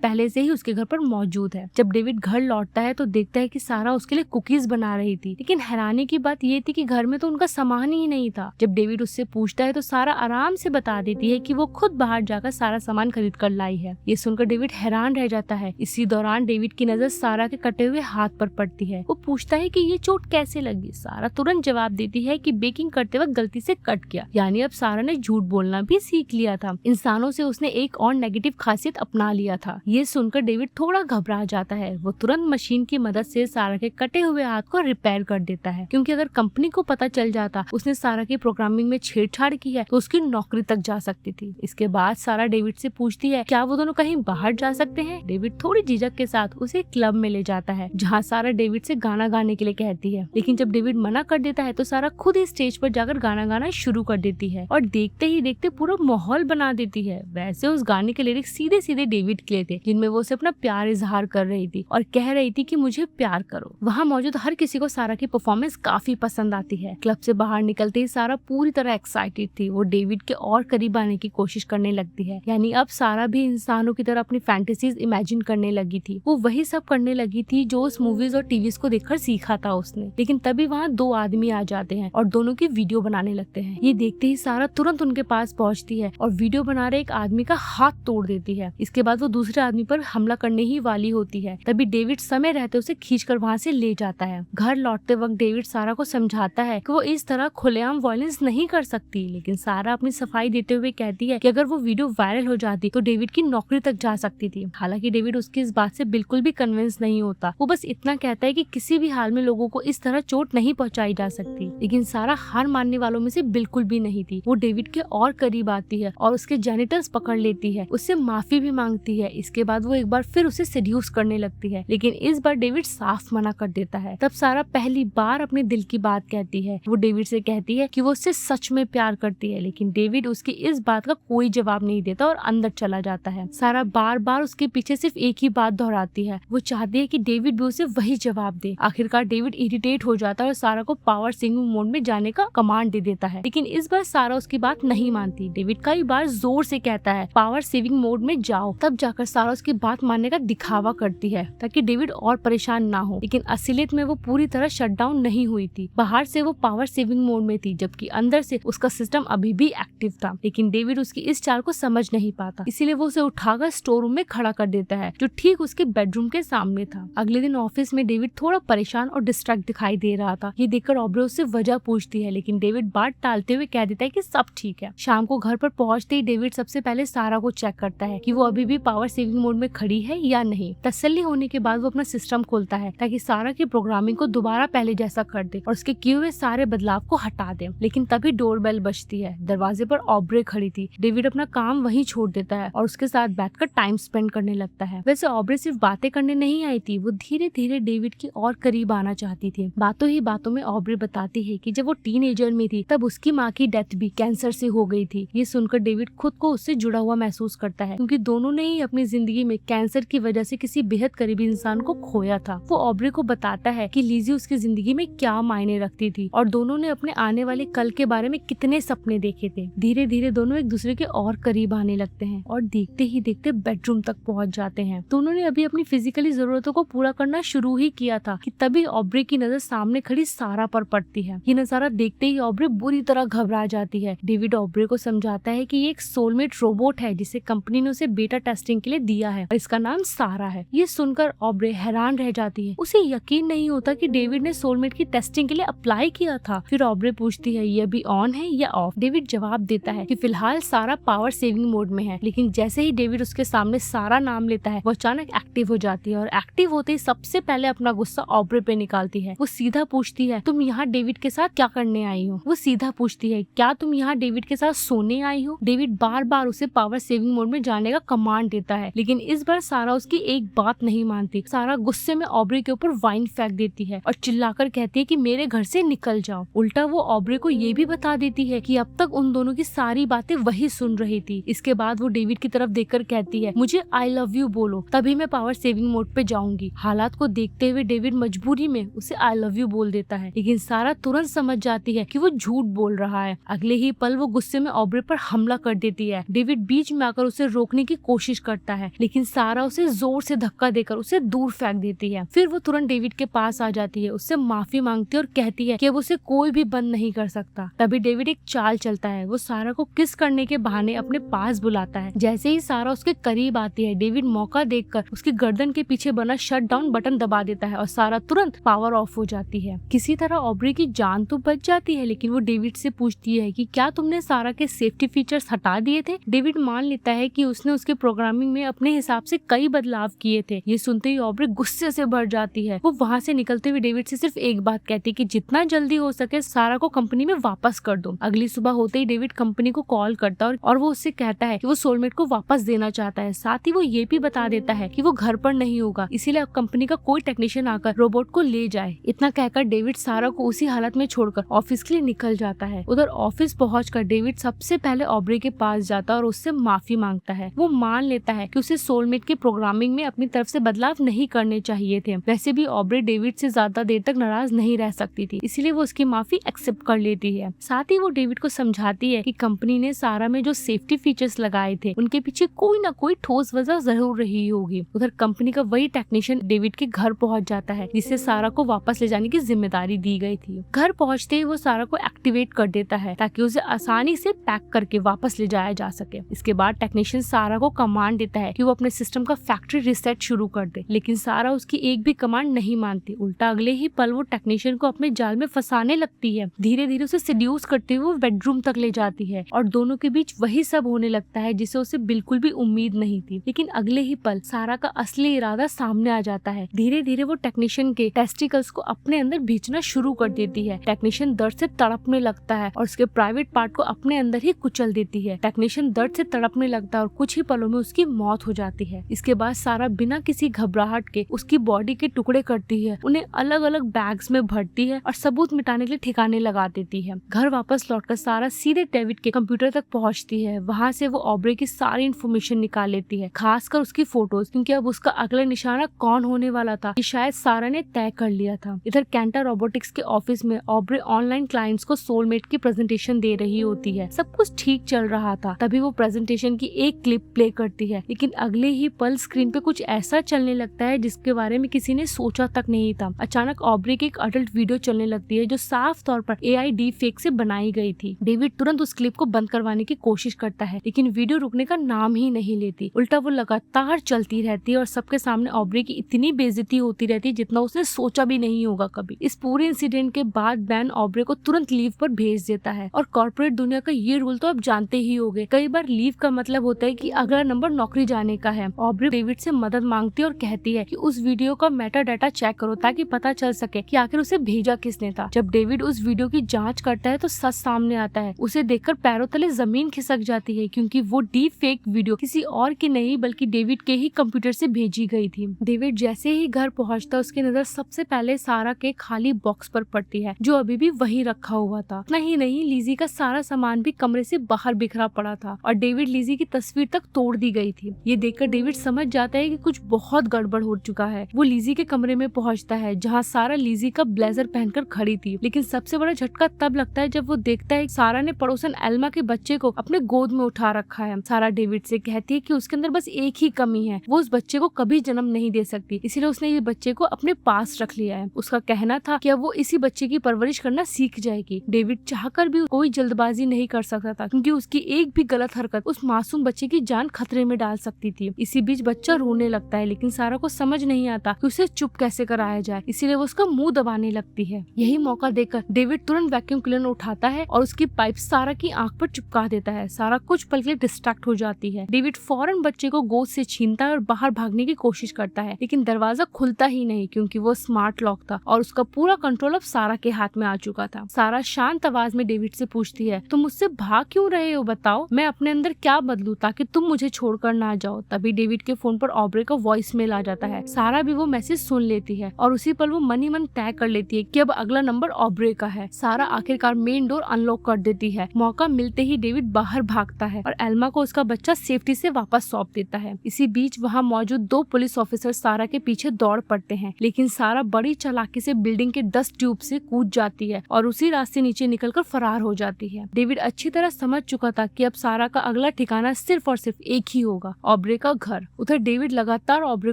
पहले से ही उसके घर पर मौजूद है। जब डेविड घर लौटता है तो देखता है कि सारा उसके लिए कुकीज बना रही थी, लेकिन हैरानी की बात ये थी कि घर में तो उनका सामान ही नहीं था। जब डेविड उससे पूछता है तो सारा आराम से बता देती है कि वो खुद बाहर जाकर सारा सामान खरीद कर लाई है। ये सुनकर डेविड हैरान रह जाता है। इसी दौरान डेविड की नजर सारा के कटे हुए हाथ पर पड़ती है। वो पूछता है कि ये चोट कैसे लगी। सारा तुरंत जवाब देती है कि बेकिंग करते वक्त गलती से कट गया। यानी अब सारा ने झूठ बोलना भी सीख लिया था। इंसानों से उसने एक और नेगेटिव खासियत अपना लिया था। ये सुनकर डेविड थोड़ा घबरा जाता है। वो तुरंत मशीन की मदद से सारा के कटे हुए हाथ को रिपेयर कर देता है, क्योंकि अगर कंपनी को पता चल जाता उसने सारा की प्रोग्रामिंग में छेड़छाड़ की है तो उसकी नौकरी तक जा सकती थी। इसके बाद सारा डेविड से पूछती है क्या वो दोनों कहीं बाहर जा सकते हैं। डेविड थोड़ी झिझक के साथ उसे क्लब में ले जाता है, जहाँ सारा डेविड से गाना गाने के लिए कहती है, लेकिन जब डेविड मना कर देता है तो सारा खुद ही स्टेज पर जाकर गाना गाना शुरू कर देती है और देखते ही देखते पूरा माहौल बना देती है। वैसे उस गाने के लिरिक्स सीधे सीधे डेविड के लिए थे, जिनमें वो उसे अपना प्यार इजहार कर रही थी और कह रही थी कि मुझे प्यार करो। वहाँ मौजूद हर किसी को सारा की परफॉर्मेंस काफी पसंद आती है। क्लब से बाहर निकलते ही सारा पूरी तरह एक्साइटेड थी। वो डेविड के और करीब आने की कोशिश करने लगती है, यानी अब सारा भी इंसानों की तरह अपनी फैंटेसीज इमेजिन करने लगी थी। वो वही सब करने लगी थी जो उस मूवीज और टीवीज को देखकर सीखा था उसने। लेकिन तभी वहाँ दो आदमी आ जाते हैं और दोनों की वीडियो बनाने लगते हैं। ये देखते ही सारा तुरंत उनके पास पहुँचती है और वीडियो बना रहे एक आदमी का हाथ तोड़ देती है। इसके बाद वो दूसरे आदमी पर हमला करने ही वाली होती है। तभी डेविड समय रहते उसे खींचकर वहाँ से ले जाता है। घर लौटते वक्त डेविड सारा को समझाता है कि वो इस तरह खुलेआम वायलेंस नहीं कर सकती, लेकिन सारा अपनी सफाई देते हुए कहती है कि अगर वो वीडियो वायरल हो जाती तो डेविड की नौकरी तक जा सकती थी। हालांकि डेविड उसकी इस बात से बिल्कुल भी कन्विंस नहीं होता। वो बस इतना कहता है कि किसी भी हाल में लोगों को इस तरह चोट नहीं पहुंचाई जा सकती। लेकिन सारा हार मानने वालों में से बिल्कुल भी नहीं थी। वो डेविड के और करीब आती है और उसके जेनिटल्स पकड़ लेती है, उससे माफी भी मांगती है। इसके बाद वो एक बार फिर उसे सेड्यूस करने लगती है, लेकिन इस बार डेविड साफ मना कर देता है। तब सारा पहली बार अपने दिल की बात कहती है। वो डेविड से कहती है कि वो उससे सच में प्यार करती है, लेकिन डेविड उसकी इस बात का कोई जवाब नहीं देता और अंदर चला जाता है। सारा बार बार उसके पीछे सिर्फ एक ही बात दोहराती है। वो चाहती है कि डेविड भी उसे वही जवाब दे। आखिरकार डेविड इरिटेट हो जाता है और सारा को पावर सेविंग मोड में जाने का कमांड दे देता है, लेकिन इस बार सारा उसकी बात नहीं मानती। डेविड कई बार जोर से कहता है पावर सेविंग मोड में जाओ, तब जाकर सारा उसकी बात मानने का दिखावा करती है ताकि डेविड और परेशान ना हो। लेकिन असलियत में वो पूरी तरह शटडाउन नहीं हुई थी। बाहर से वो पावर सेविंग मोड में थी, जबकि अंदर से उसका सिस्टम अभी भी एक्टिव था। लेकिन डेविड उसकी इस चाल को समझ नहीं पाता, इसीलिए वो उसे उठाकर स्टोर रूम में खड़ा कर देता है, जो ठीक उसके बेडरूम के सामने था। अगले दिन ऑफिस में डेविड थोड़ा परेशान और डिस्ट्रैक्ट दिखाई दे रहा था। ये देखकर ऑब्रे उससे वजह पूछती है, लेकिन डेविड बात टालते हुए कह देता है कि सब ठीक है। शाम को घर पर पहुंचते ही डेविड सबसे पहले सारा को चेक करता है कि वो अभी भी पावर सेविंग मोड में खड़ी है या नहीं। तसल्ली होने के बाद वो अपना सिस्टम खोलता है ताकि सारा की प्रोग्रामिंग को दोबारा पहले जैसा कर दे और उसके किए हुए सारे बदलाव को हटा दे। लेकिन तभी डोरबेल बजती है। दरवाजे पर ऑब्रे खड़ी थी। डेविड अपना काम वहीं छोड़ देता है और उसके साथ बैठकर टाइम स्पेंड करने लगता है। वैसे ऑब्रे सिर्फ बातें करने नहीं आई थी, वो धीरे धीरे डेविड की और करीब आना चाहती थी। बातों ही बातों में ऑब्रे बताती है कि जब वो टीनेजर में थी तब उसकी माँ की डेथ भी कैंसर से हो गई थी। ये सुनकर डेविड खुद को उससे जुड़ा हुआ महसूस करता है, क्योंकि दोनों ने ही अपनी जिंदगी में कैंसर की वजह से किसी बेहद करीबी इंसान को खोया था। वो ऑब्रे को बताता है कि लिजी उसकी जिंदगी में क्या मायने रखती थी और दोनों ने अपने आने वाले कल के बारे में कितने सपने देखे थे। धीरे धीरे दोनों एक दूसरे के और करीब आने लगते हैं और देखते ही देखते बेडरूम तक पहुंच जाते हैं। दोनों ने अभी अपनी फिजिकली जरूरतों को पूरा करना शुरू ही किया था कि तभी ऑब्रे की नजर सामने खड़ी सारा पर पड़ती है। ये नजारा देखते ही ऑब्रे बुरी तरह घबरा जाती है। डेविड ऑब्रे को समझाता है कि ये एक सोलमेट रोबोट है जिसे कंपनी ने उसे बेटा टेस्टिंग के लिए दिया है और इसका नाम सारा है। ये सुनकर ऑब्रे हैरान रह जाती है। उसे यकीन नहीं होता कि डेविड ने सोलमेट की टेस्टिंग के लिए अप्लाई किया था। फिर ऑब्रे पूछती है ये अभी ऑन है या ऑफ। डेविड जवाब देता है कि फिलहाल सारा पावर सेविंग मोड में है, लेकिन जैसे ही डेविड उसके सामने सारा नाम लेता है वो अचानक एक्टिव हो जाती है और एक्टिव होते ही सबसे पहले अपना गुस्सा ऑब्रे पे निकालती है। वो सीधा पूछती है तुम यहाँ डेविड के साथ क्या करने आई हो। वो सीधा पूछती है क्या तुम यहाँ डेविड के साथ सोने आई हो। डेविड बार बार उसे पावर सेविंग मोड में जाने का कमांड देता है, लेकिन इस बार सारा उसकी एक बात नहीं मानती। सारा गुस्से में ऑब्रे के ऊपर वाइन फेंक देती है और चिल्लाकर कहती है कि मेरे घर से निकल जाओ। उल्टा वो ऑब्रे को ये भी बता देती है कि अब तक उन दोनों की सारी बातें वही सुन रही थी। इसके बाद वो डेविड की तरफ देखकर कहती है मुझे आई लव यू बोलो, तभी मैं पावर सेविंग मोड पे जाऊंगी। हालात को देखते हुए डेविड मजबूरी में उसे आई लव यू बोल देता है, लेकिन सारा तुरंत समझ जाती है कि वो झूठ बोल रहा है। अगले ही पल वो गुस्से गुस्से में ऑब्रे पर हमला कर देती है। डेविड बीच में आकर उसे रोकने की कोशिश करता है, लेकिन सारा उसे जोर से धक्का देकर उसे दूर फेंक देती है। फिर वो तुरंत डेविड के पास आ जाती है, उससे माफी मांगती है और कहती है कि अब उसे कोई भी बंद नहीं कर सकता। तभी डेविड एक चाल चलता है, वो सारा को किस करने के बहाने अपने पास बुलाता है। जैसे ही सारा उसके करीब आती है, डेविड मौका देखकर उसकी गर्दन के पीछे बना शट डाउन बटन दबा देता है और सारा तुरंत पावर ऑफ हो जाती है। किसी तरह ऑब्रे की जान तो बच जाती है, लेकिन वो डेविड से पूछती है कि क्या तुमने सारा के सेफ्टी फीचर्स हटा दिए थे। डेविड मान लेता है कि उसने उसके प्रोग्रामिंग में अपने हिसाब से कई बदलाव किए थे। ये सुनते ही ऑब्रे गुस्से से भर जाती है। वो वहाँ से निकलते हुए डेविड से सिर्फ एक बात कहती है कि जितना जल्दी हो सके सारा को कंपनी में वापस कर दो। अगली सुबह होते ही डेविड कंपनी को कॉल करता है और वो उससे कहता है कि वो सोलमेट को वापस देना चाहता है। साथ ही वो ये भी बता देता है कि वो घर पर नहीं होगा, इसीलिए कंपनी का कोई टेक्नीशियन आकर रोबोट को ले जाए। इतना कहकर डेविड सारा को उसी हालत में छोड़कर ऑफिस के लिए निकल जाता है। उधर ऑफिस पहुंचकर डेविड सबसे पहले ऑब्रे के पास जाता है और उससे माफी मांगता है। वो मान लेता है कि उसे सोलमेट के प्रोग्रामिंग में अपनी तरफ से बदलाव नहीं करने चाहिए थे। वैसे भी ऑब्रे डेविड से ज्यादा देर तक नाराज नहीं रह सकती थी, इसीलिए वो उसकी माफी एक्सेप्ट कर लेती है। साथ ही वो डेविड को समझाती है कि कंपनी ने सारा में जो सेफ्टी फीचर्स लगाए थे उनके पीछे कोई ना कोई ठोस वजह जरूर रही होगी। उधर कंपनी का वही टेक्नीशियन डेविड के घर पहुंच जाता है, जिससे सारा को वापस ले जाने की जिम्मेदारी दी गई थी। घर पहुंचते ही वो सारा को एक्टिवेट कर देता है ताकि उसे आसानी से पैक करके वापस ले जाया जा सके। इसके बाद टेक्नीशियन सारा को कमांड देता है कि वो अपने सिस्टम का फैक्ट्री रिसेट शुरू कर दे, लेकिन सारा उसकी एक भी कमांड नहीं मानती। उल्टा अगले ही पल वो टेक्नीशियन को अपने जाल में फंसाने लगती है। धीरे धीरे उसे सेड्यूस करते हुए वो बेडरूम तक ले जाती है और दोनों के बीच वही सब होने लगता है जिसे उसे बिल्कुल भी उम्मीद नहीं थी। लेकिन अगले ही पल सारा का असली इरादा सामने आ जाता है। धीरे धीरे वो टेक्नीशियन के टेस्टिकल्स को अपने अंदर भेजना शुरू कर देती है। टेक्नीशियन दर्द से तड़पने लगता है और उसके प्राइवेट पार्ट को अपने अंदर ही कुचल देती है। टेक्नीशियन दर्द से तड़पने लगता है और कुछ ही पलों में उसकी मौत हो जाती है। इसके बाद सारा बिना किसी घबराहट के उसकी बॉडी के टुकड़े करती है, उन्हें अलग अलग बैग्स में भरती है और सबूत मिटाने के लिए ठिकाने लगा देती है। घर वापस लौटकर सारा सीधे डेविड के कंप्यूटर तक पहुंचती है। वहां से वो ऑब्रे की सारी इन्फॉर्मेशन निकाल लेती है, खासकर उसकी फोटोज, क्योंकि अब उसका अगला निशाना कौन होने वाला था ये शायद सारा ने तय कर लिया था। इधर कैंटा रोबोटिक्स के ऑफिस में ऑब्रे ऑनलाइन क्लाइंट्स को सोलमेट की प्रेजेंटेशन दे रही होती है। सब कुछ ठीक चल रहा था, तभी वो प्रेजेंटेशन की एक क्लिप प्ले करती है, लेकिन अगले ही पल स्क्रीन पे कुछ ऐसा चलने लगता है जिसके बारे में किसी ने सोचा तक नहीं था। अचानक ऑब्रे की एक अडल्ट वीडियो चलने लगती है जो साफ तौर पर एआई डीप फेक से बनाई गई थी। डेविड तुरंत उस क्लिप को बंद करवाने की कोशिश करता है, लेकिन वीडियो रुकने का नाम ही नहीं लेती। उल्टा वो लगातार चलती रहती है और सबके सामने ऑब्रे की इतनी बेइज्जती होती रहती है जितना उसने सोचा भी नहीं होगा कभी। इस पूरे इंसिडेंट के बाद बैन ऑब्रे को तुरंत लीव पर भेज देता है और कॉर्पोरेट दुनिया का ये रूल तो अब जानते ही होंगे, कई बार लीव का मतलब होता है कि अगला नंबर नौकरी जाने का है। ऑब्रे डेविड से मदद मांगती है और कहती है कि उस वीडियो का मेटा डाटा चेक करो ताकि पता चल सके कि आखिर उसे भेजा किसने था। जब डेविड उस वीडियो की जांच करता है तो सच सामने आता है। उसे देखकर पैरों तले जमीन खिसक जाती है, क्योंकि वो डीप फेक वीडियो किसी और की नहीं बल्कि डेविड के ही कंप्यूटर से भेजी गई थी। डेविड जैसे ही घर पहुंचता उसकी नजर सबसे पहले सारा के खाली बॉक्स पर पड़ती है जो अभी भी वहीं रखा हुआ था। नहीं, लिजी का सारा सामान भी कमरे से बाहर बिखरा पड़ा था और डेविड लिजी की तस्वीर तक तोड़ दी गई थी। ये देखकर डेविड समझ जाता है कि कुछ बहुत गड़बड़ हो चुका है। वो लिजी के कमरे में पहुंचता है जहां सारा लिजी का ब्लेजर पहनकर खड़ी थी, लेकिन सबसे बड़ा झटका तब लगता है जब वो देखता है सारा ने पड़ोसन एल्मा के बच्चे को अपने गोद में उठा रखा है। सारा डेविड से कहती है कि उसके अंदर बस एक ही कमी है, वो उस बच्चे को कभी जन्म नहीं दे सकती, इसीलिए उसने ये बच्चे को अपने पास रख लिया है। उसका कहना था कि अब वो इसी बच्चे की परवरिश करना सीख जाएगी। डेविड चाहकर भी कोई जल्दबाजी नहीं कर सकता था, क्योंकि उसकी एक भी गलत हरकत उस मासूम बच्चे की जान खतरे में डाल सकती थी। इसी बीच बच्चा रोने लगता है, लेकिन सारा को समझ नहीं आता कि उसे चुप कैसे कराया जाए, इसीलिए वो उसका मुंह दबाने लगती है। यही मौका देखकर डेविड तुरंत वैक्यूम क्लीनर उठाता है और उसकी पाइप सारा की आंख पर चिपका देता है। सारा कुछ पल के लिए डिस्ट्रैक्ट हो जाती है। डेविड फौरन बच्चे को गोद से छीनता है और बाहर भागने की कोशिश करता है, लेकिन दरवाजा खुलता ही नहीं क्योंकि वो स्मार्ट लॉक था और उसका पूरा कंट्रोल अब सारा के हाथ में आ चुका था। सारा शांत आवाज में डेविड से पूछती है, तुम मुझसे भाग क्यों रहे हो, बताओ मैं अपने अंदर क्या बदलूं ताकि तुम मुझे छोड़कर ना जाओ। तभी डेविड के फोन पर ऑब्रे का वॉइस मेल आ जाता है। सारा भी वो मैसेज सुन लेती है और उसी पल वो मन ही मन तय कर लेती है कि अब अगला नंबर ऑब्रे का है। सारा आखिरकार मेन डोर अनलॉक कर देती है। मौका मिलते ही डेविड बाहर भागता है और एल्मा को उसका बच्चा सेफ्टी से वापस सौंप देता है। इसी बीच वहाँ मौजूद 2 पुलिस ऑफिसर सारा के पीछे दौड़ पड़ते हैं, लेकिन सारा बड़ी चालाकी से बिल्डिंग के डस्ट ट्यूब से कूद जाती है और उसी रास्ते नीचे निकलकर फरार हो जाती है। डेविड डेविड अच्छी तरह समझ चुका था कि अब सारा का अगला ठिकाना सिर्फ और सिर्फ एक ही होगा, ऑब्रे का घर। उधर डेविड लगातार ऑब्रे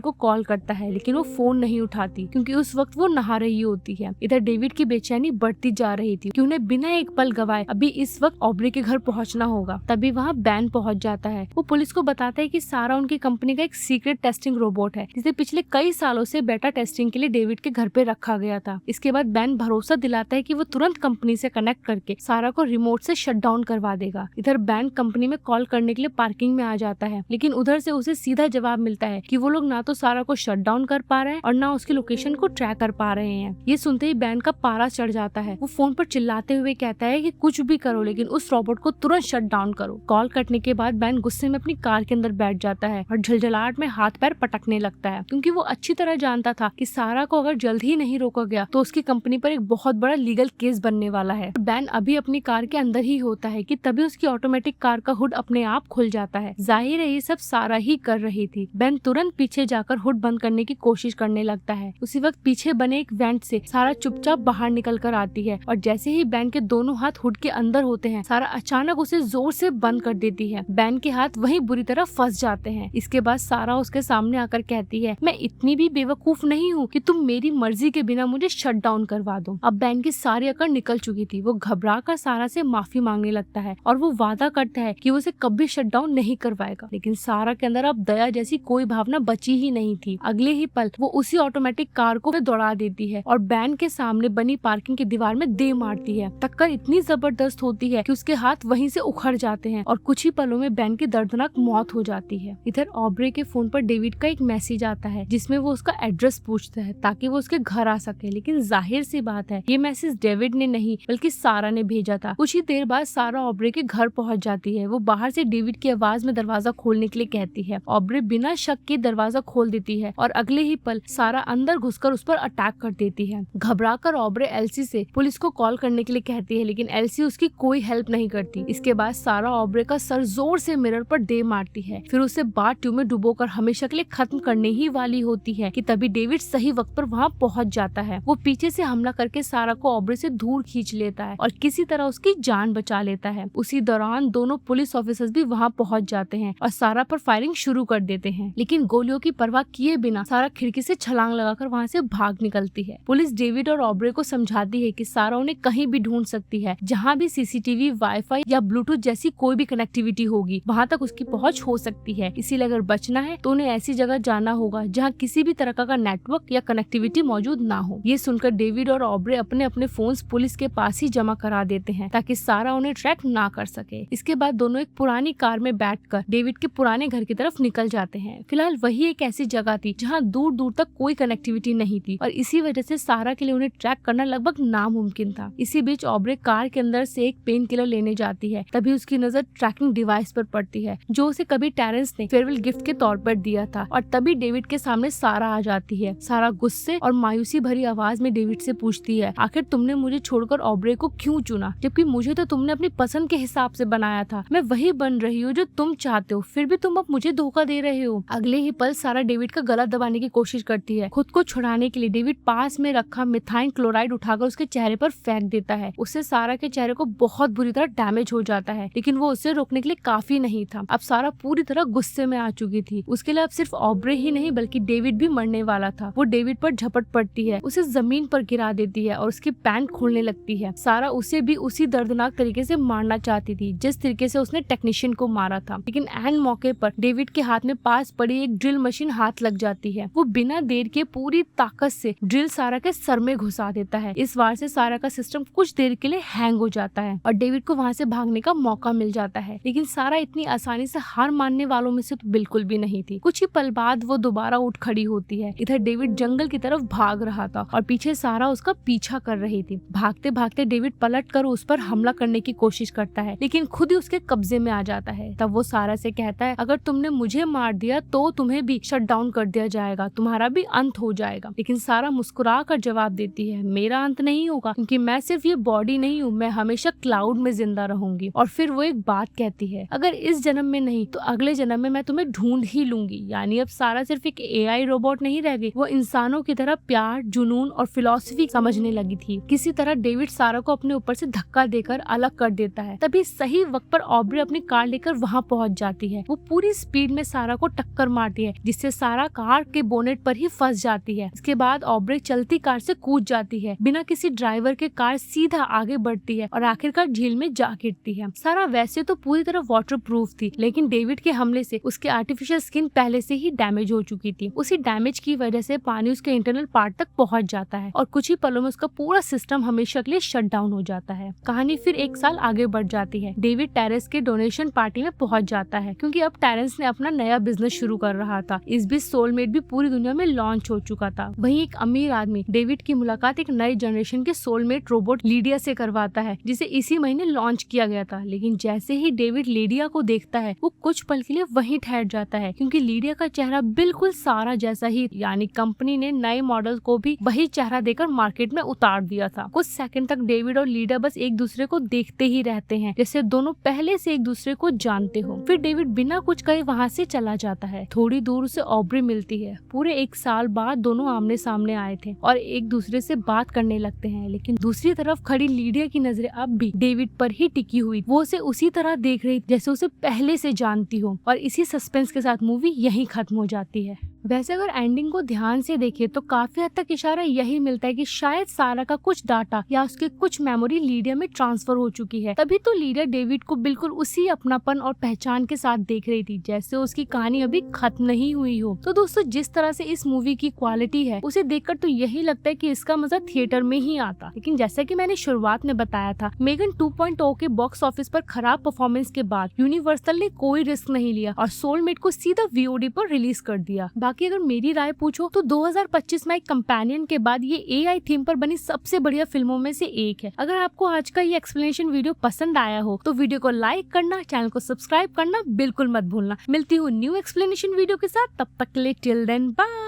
को कॉल करता है लेकिन वो फोन नहीं उठाती क्योंकि उस वक्त वो नहा रही होती है। इधर डेविड की बेचैनी बढ़ती जा रही थी कि उन्हें बिना एक पल गवाए अभी इस वक्त ऑब्रे के घर पहुंचना होगा। तभी वहाँ बैन पहुंच जाता है। वो पुलिस को बताता है कि सारा उनकी कंपनी का एक सीक्रेट टेस्टिंग रोबोट है जिसे पिछले कई सालों से बेटा टेस्टिंग के लिए डेविड के घर पे रखा गया था। इसके बाद बैन भरोसा दिलाता है कि वो तुरंत कंपनी से कनेक्ट करके सारा को रिमोट से शट डाउन करवा देगा। इधर बैन कंपनी में कॉल करने के लिए पार्किंग में आ जाता है लेकिन उधर से उसे सीधा जवाब मिलता है कि वो लोग ना तो सारा को शट डाउन कर पा रहे हैं और ना उसकी लोकेशन को ट्रैक कर पा रहे हैं। ये सुनते ही बैन का पारा चढ़ जाता है। वो फोन पर चिल्लाते हुए कहता है कि कुछ भी करो लेकिन उस रोबोट को तुरंत शट डाउन करो। कॉल कटने के बाद बैन गुस्से में अपनी कार के अंदर बैठ जाता है और झलझलाहट में हाथ पैर पटकने लगता है क्योंकि वो अच्छी तरह जानता था कि सारा को अगर जल्द ही नहीं रोका गया तो उसकी कंपनी पर एक बहुत बड़ा लीगल केस बनने वाला है। बैन अभी अपनी कार के अंदर ही होता है कि तभी उसकी ऑटोमेटिक कार का हुड अपने आप खुल जाता है। जाहिर है ये सब सारा ही कर रही थी। बैन तुरंत पीछे जाकर हुड बंद करने की कोशिश करने लगता है। उसी वक्त पीछे बने एक वेंट से सारा चुपचाप बाहर निकल कर आती है और जैसे ही बैन के दोनों हाथ हुड के अंदर होते हैं सारा अचानक उसे जोर से बंद कर देती है। बैन के हाथ वहीं बुरी तरह फंस जाते हैं। इसके बाद सारा उसके सामने आकर कहती है, मैं इतनी भी बेवकूफ नहीं हूँ कि तुम मेरी मर्जी के बिना मुझे शट डाउन करवा दो। अब बैन की सारी अकड़ निकल चुकी थी। वो घबरा कर सारा से माफी मांगने लगता है और वो वादा करता है कि वो उसे कभी शट डाउन नहीं करवाएगा। लेकिन सारा के अंदर अब दया जैसी कोई भावना बची ही नहीं थी। अगले ही पल वो उसी ऑटोमेटिक कार को दौड़ा देती है और बैन के सामने बनी पार्किंग की दीवार में दे मारती है। टक्कर इतनी जबरदस्त होती है कि उसके हाथ वहीं से उखड़ जाते हैं और कुछ ही पलों में बैन की दर्दनाक मौत हो जाती है। इधर ऑब्रे के फोन पर डेविड का एक मैसेज आता है जिसमें वो उसका एड्रेस पूछता है ताकि वो उसके घर आ सके। लेकिन जाहिर सी बात है ये मैसेज डेविड ने नहीं बल्कि सारा ने भेजा था। कुछ ही देर बाद सारा ऑब्रे के घर पहुंच जाती है। वो बाहर से डेविड की आवाज में दरवाजा खोलने के लिए कहती है। ऑब्रे बिना शक के दरवाजा खोल देती है और अगले ही पल सारा अंदर घुसकर उस पर अटैक कर देती है। घबराकर ऑब्रे एल्सी से पुलिस को कॉल करने के लिए कहती है लेकिन एल्सी उसकी कोई हेल्प नहीं करती। इसके बाद सारा ऑब्रे का सर जोर से मिरर पर दे मारती है। फिर उसे बाथ ट्यूब में डुबोकर हमेशा के लिए खत्म करने ही वाली होती है कि तभी डेविड सही वक्त पर वहाँ पहुँच जाता है। वो पीछे से हमला करके सारा को ऑब्रे से दूर खींच लेता है और किसी तरह उसकी जान बचा लेता है। उसी दौरान दोनों पुलिस ऑफिसर्स भी वहाँ पहुँच जाते हैं और सारा पर फायरिंग शुरू कर देते हैं। लेकिन गोलियों की परवाह किए बिना सारा खिड़की से छलांग लगाकर वहाँ से भाग निकलती है। पुलिस डेविड और ऑब्रे को समझाती है कि सारा उन्हें कहीं भी ढूंढ सकती है। जहाँ भी सीसीटीवी, वाईफाई या ब्लूटूथ जैसी कोई भी कनेक्टिविटी होगी वहाँ तक उसकी पहुँच हो सकती है। इसीलिए अगर बचना है तो उन्हें ऐसी जगह जाना होगा जहाँ किसी भी तरह का नेटवर्क या कनेक्टिविटी मौजूद ना हो। ये सुनकर डेविड और ऑब्रे अपने अपने फोन्स पुलिस के पास ही जमा करा देते हैं ताकि सारा उन्हें ट्रैक ना कर सके। इसके बाद दोनों एक पुरानी कार में बैठकर डेविड के पुराने घर की तरफ निकल जाते हैं। फिलहाल वही एक ऐसी जगह थी जहाँ दूर दूर तक कोई कनेक्टिविटी नहीं थी और इसी वजह से सारा के लिए उन्हें ट्रैक करना लगभग नामुमकिन था। इसी बीच ऑब्रे कार के अंदर से एक पेन किलर लेने जाती है। तभी उसकी नजर ट्रैकिंग डिवाइस पर पड़ती है जो उसे कभी टेरेंस ने फेयरवेल गिफ्ट के तौर पर दिया था और तभी डेविड के सामने सारा आ जाती है। सारा गुस्से और मायूसी भरी आवाज में डेविड से पूछती है, आखिर तुमने मुझे छोड़कर ऑब्रे को क्यों चुना, जबकि मुझे तो तुमने अपनी पसंद के हिसाब से बनाया था। मैं वही बन रही हूँ जो तुम चाहते हो, फिर भी तुम अब मुझे धोखा दे रहे हो। अगले ही पल सारा डेविड का गला दबाने की कोशिश करती है। खुद को छुड़ाने के लिए डेविड पास में रखा मिथाइल क्लोराइड उठाकर उसके चेहरे पर फेंक देता है। उससे सारा के चेहरे को बहुत बुरी तरह डैमेज हो जाता है, लेकिन वो उसे रोकने के लिए काफी नहीं था। अब सारा पूरी तरह गुस्से में आ चुकी थी। उसके लिए अब सिर्फ ऑब्रे ही नहीं बल्कि डेविड भी मरने वाला था। वो डेविड पर झपट पड़ती है, उसे जमीन पर गिरा देती है और उसकी पैंट खोलने लगती है। सारा उसे भी उसी दर्दनाक तरीके से मारना चाहती थी जिस तरीके से उसने टेक्नीशियन को मारा था, लेकिन एन मौके पर डेविड के हाथ में पास पड़ी एक ड्रिल मशीन हाथ लग जाती है। वो बिना देर के पूरी ताकत से ड्रिल सारा के सर में घुसा देता है। इस वार से सारा का सिस्टम कुछ देर के लिए हैंग हो जाता है और डेविड को वहाँ से भागने का मौका मिल जाता है। लेकिन सारा इतनी आसानी से हार मानने वालों में से तो बिल्कुल भी नहीं थी। कुछ ही पल बाद वो दोबारा उठ खड़ी होती है। इधर डेविड जंगल की तरफ भाग रहा था और पीछे सारा उसका पीछा कर रही थी। भागते भागते डेविड पलट कर उस पर हमला करने की कोशिश करता है, लेकिन खुद ही उसके कब्जे में आ जाता है। तब वो सारा से कहता है, अगर तुमने मुझे मार दिया तो तुम्हें भी शट डाउन कर दिया जाएगा, तुम्हारा भी अंत हो जाएगा। लेकिन सारा मुस्कुरा कर जवाब देती है, मेरा अंत नहीं होगा क्योंकि मैं सिर्फ ये बॉडी नहीं हूँ, मैं हमेशा क्लाउड में जिंदा रहूंगी। और फिर वो एक बात कहती है, अगर इस जन्म में नहीं तो अगले जन्म में मैं तुम्हें ढूंढ ही लूंगी। यानी अब सारा सिर्फ एक एआई रोबोट नहीं रह गई, वो इंसानों की तरह प्यार, जुनून और फिलॉसफी समझने लगी थी। किसी तरह डेविड सारा को अपने ऊपर से धक्का देकर अलग अलग कर देता है। तभी सही वक्त पर ऑब्रे अपनी कार लेकर वहाँ पहुँच जाती है। वो पूरी स्पीड में सारा को टक्कर मारती है, जिससे सारा कार के बोनेट पर ही फंस जाती है। इसके बाद ऑब्रे चलती कार से कूद जाती है। बिना किसी ड्राइवर के कार सीधा आगे बढ़ती है और आखिरकार झील में जा गिरती है। सारा वैसे तो पूरी तरह वाटरप्रूफ थी, लेकिन डेविड के हमले से उसके आर्टिफिशियल स्किन पहले से ही डैमेज हो चुकी थी। उसी डैमेज की वजह से पानी उसके इंटरनल पार्ट तक पहुंच जाता है और कुछ ही पलों में उसका पूरा सिस्टम हमेशा के लिए शट डाउन हो जाता है। कहानी फिर 1 साल आगे बढ़ जाती है। डेविड टेरेंस के डोनेशन पार्टी में पहुंच जाता है, क्योंकि अब टेरेंस ने अपना नया बिजनेस शुरू कर रहा था। इस बीच सोलमेट भी पूरी दुनिया में लॉन्च हो चुका था। वहीं एक अमीर आदमी डेविड की मुलाकात एक नए जनरेशन के सोलमेट रोबोट लीडिया से करवाता है, जिसे इसी महीने लॉन्च किया गया था। लेकिन जैसे ही डेविड लीडिया को देखता है, वो कुछ पल के लिए वहीं ठहर जाता है, क्योंकि लीडिया का चेहरा बिल्कुल सारा जैसा ही, यानी कंपनी ने नए मॉडल को भी वही चेहरा देकर मार्केट में उतार दिया था। कुछ सेकंड तक डेविड और लीडिया बस एक दूसरे को देखते ही रहते हैं, जैसे दोनों पहले से एक दूसरे को जानते हो। फिर डेविड बिना कुछ कहे वहाँ से चला जाता है। थोड़ी दूर उसे ऑब्रे मिलती है। पूरे 1 साल बाद दोनों आमने सामने आए थे और एक दूसरे से बात करने लगते हैं, लेकिन दूसरी तरफ खड़ी लीडिया की नजरें अब भी डेविड पर ही टिकी हुई। वो उसे उसी तरह देख रही जैसे उसे पहले से जानती हो। और इसी सस्पेंस के साथ मूवी यहीं खत्म हो जाती है। वैसे अगर एंडिंग को ध्यान से देखें तो काफी हद तक इशारा यही मिलता है कि शायद सारा का कुछ डाटा या उसके कुछ मेमोरी लीडिया में ट्रांसफर हो चुकी है। तभी तो लीडिया डेविड को बिल्कुल उसी अपनापन और पहचान के साथ देख रही थी, जैसे उसकी कहानी अभी खत्म नहीं हुई हो। तो दोस्तों, जिस तरह से इस मूवी की क्वालिटी है, उसे देखकर तो यही लगता है कि इसका मजा थिएटर में ही आता। लेकिन जैसा कि मैंने शुरुआत में बताया था, मेगन 2.0 के बॉक्स ऑफिस पर खराब परफॉर्मेंस के बाद यूनिवर्सल ने कोई रिस्क नहीं लिया और सोलमेट को सीधा VOD पर रिलीज कर दिया। बाकी अगर मेरी राय पूछो तो 2025 में एक कंपेनियन के बाद ये AI थीम पर बनी सबसे बढ़िया फिल्मों में से एक है। अगर आपको आज का ये एक्सप्लेनेशन वीडियो पसंद आया हो तो वीडियो को लाइक करना, चैनल को सब्सक्राइब करना बिल्कुल मत भूलना। मिलती हूँ न्यू एक्सप्लेनेशन वीडियो के साथ, तब तक के लिए टिल देन बाय।